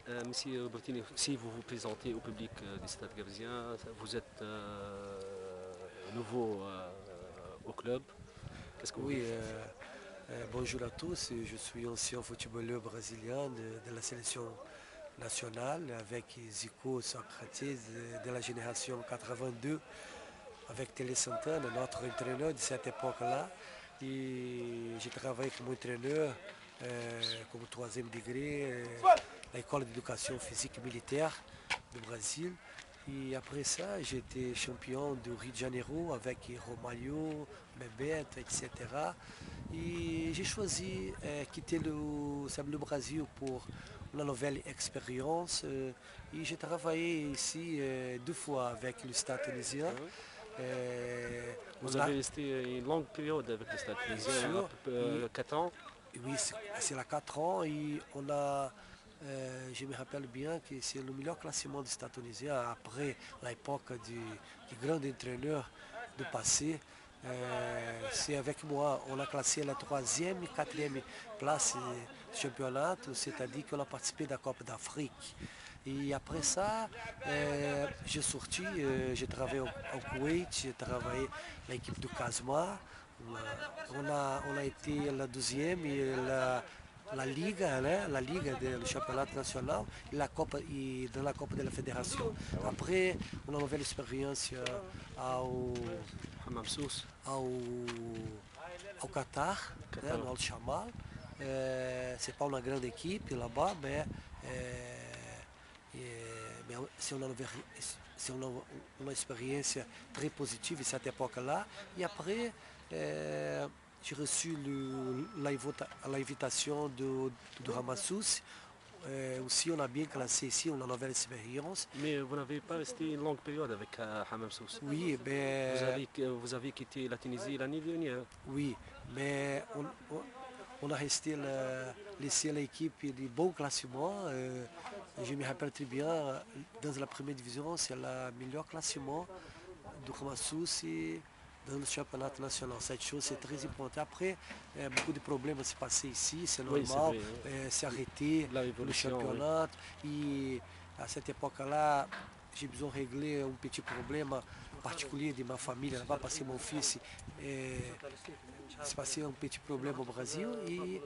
Monsieur Bertini, si vous vous présentez au public du Stade Gavesien, vous êtes nouveau au club. Qu'est-ce que vous Oui, dites? bonjour à tous. Je suis ancien footballeur brésilien de la sélection nationale avec Zico Socrates de la génération 82 avec Télé Santana, notre entraîneur de cette époque-là. Et j'ai travaillé comme entraîneur, comme troisième degré, à l'école d'éducation physique militaire du Brésil. Et après ça, j'étais champion du Rio de Janeiro avec Romario, Bebeto, etc. Et j'ai choisi quitter le Brésil pour une nouvelle expérience. Et j'ai travaillé ici deux fois avec le Stade tunisien. Ah oui. Vous On a, avez resté une longue période avec le Stade bien tunisien, à sûr, peu près et, 4 ans. et oui, c'est là 4 ans et on a, je me rappelle bien que c'est le meilleur classement du Stade tunisien après l'époque du grand entraîneur du passé. C'est avec moi, on a classé la troisième et quatrième place du championnat, c'est-à-dire qu'on a participé de la Coupe d'Afrique. Et après ça, j'ai sorti, j'ai travaillé au Koweït, j'ai travaillé l'équipe du Casma. On a été la deuxième et la Liga, né? La Liga do Campeonato Nacional e, e dans la Copa de la Fédération. Après, uma nova experiência ao, Hammam Sousse, ao, ao Qatar, né? Qatar. No Al-Shamal. C'est pas une grande équipe là-bas, mais c'est uma experiência très positive cette époque-là. Et après, j'ai reçu l'invitation de Ramassus. Aussi, on a bien classé ici, on a une nouvelle expérience. Mais vous n'avez pas resté une longue période avec Hammam Sousse. Oui, Vous avez quitté la Tunisie l'année dernière. oui, mais on a resté laissé l'équipe de bon classement. Je me rappelle très bien, dans la première division, c'est le meilleur classement du Ramassus dans le championnat national. Cette chose, c'est très important. Après, beaucoup de problèmes se passaient ici, c'est Oui, c'est normal, vrai, hein. c'est arrêté La le révolution, oui. championnat. Et à cette époque-là, j'ai besoin de régler un petit problème particulier de ma famille là-bas parce que mon fils s'est passé un petit problème au Brésil et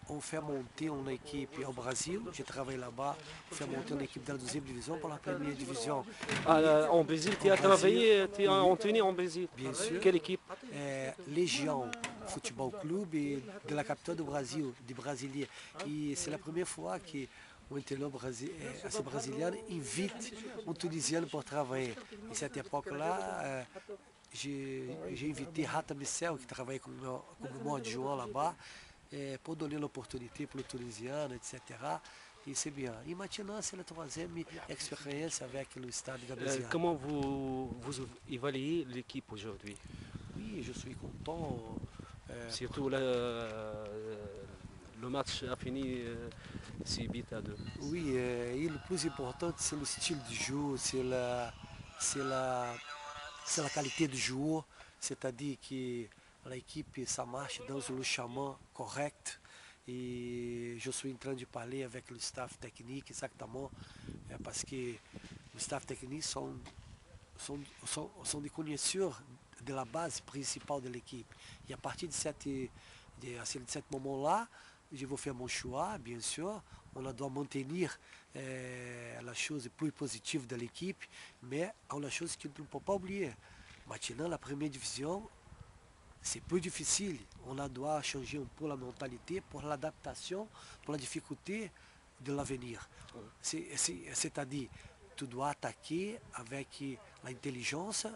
on fait monter une équipe au Brésil. J'ai travaillé là-bas, on fait monter une équipe de la deuxième division pour la première division. Et En Brésil, tu au as Brésil, travaillé, tu as oui, entraîné en Brésil. bien sûr, Quelle équipe? Légion Football Club de la capitale du Brésil, de Brasilia. Et c'est la première fois que um entraîneur assim, brasiliano invite um tunisiano pour travailler. Et cette époque-là, j'ai invité Rata Missel, qui travaille comme mon adjoint là-bas, pour donner l'opportunité pour le Tunisien, etc. Et c'est bien. Et maintenant, c'est la troisième expérience avec le Stade Gabésien. Comment vous évaluez l'équipe aujourd'hui? Oui, je suis content. Surtout le match a fini 6 buts à 2. Oui, et le plus important, c'est le style de jeu, c'est la, c'est la qualité de jeu, c'est-à-dire que l'équipe, ça marche dans le chemin correct. Et je suis en train de parler avec le staff technique exactement, parce que le staff technique sont des connaisseurs de la base principale de l'équipe. Et à partir de ce moment-là, je vais faire mon choix, bien sûr. On doit maintenir la chose plus positive de l'équipe, mais une chose qu'on ne peut pas oublier. Maintenant, la première division, c'est plus difficile. On doit changer un peu la mentalité pour l'adaptation, pour la difficulté de l'avenir. C'est-à-dire, tu dois attaquer avec l'intelligence,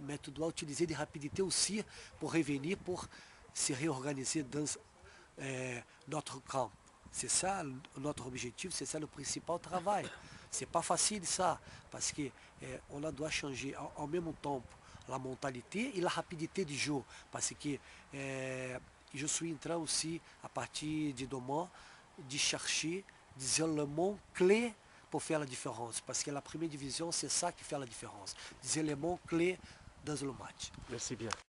mais tu dois utiliser de rapidité aussi pour revenir, pour se réorganiser dans notre camp. C'est ça notre objectif, c'est ça le principal travail. C'est pas facile ça, parce que on doit changer en même temps la mentalité et la rapidité du jeu, parce que je suis en train aussi, à partir de demain, de chercher des éléments clés pour faire la différence, parce que la première division, c'est ça qui fait la différence, des éléments clés dans le match. Merci bien.